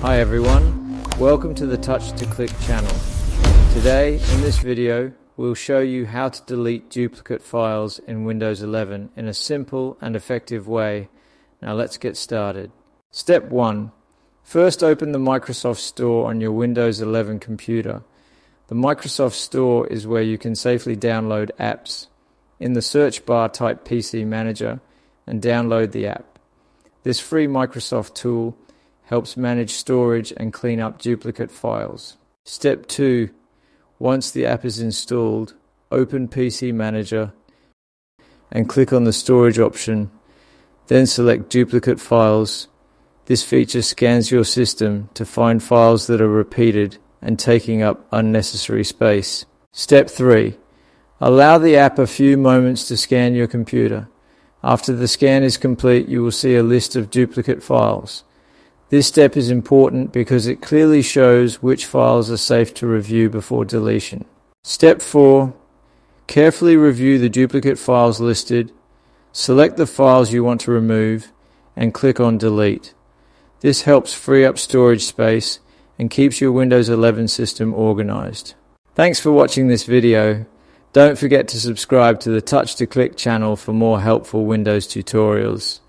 Hi everyone, welcome to the Touch to Click channel. Today in this video we'll show you how to delete duplicate files in Windows 11 in a simple and effective way. Now let's get started. Step 1. First open the Microsoft Store on your Windows 11 computer. The Microsoft Store is where you can safely download apps. In the search bar type PC Manager and download the app. This free Microsoft tool helps manage storage and clean up duplicate files. Step 2. Once the app is installed, open PC Manager and click on the storage option, then select duplicate files. This feature scans your system to find files that are repeated and taking up unnecessary space. Step 3. Allow the app a few moments to scan your computer. After the scan is complete, you will see a list of duplicate files. This step is important because it clearly shows which files are safe to review before deletion. Step 4. Carefully review the duplicate files listed, select the files you want to remove, and click on Delete. This helps free up storage space and keeps your Windows 11 system organized. Thanks for watching this video. Don't forget to subscribe to the Touch to Click channel for more helpful Windows tutorials.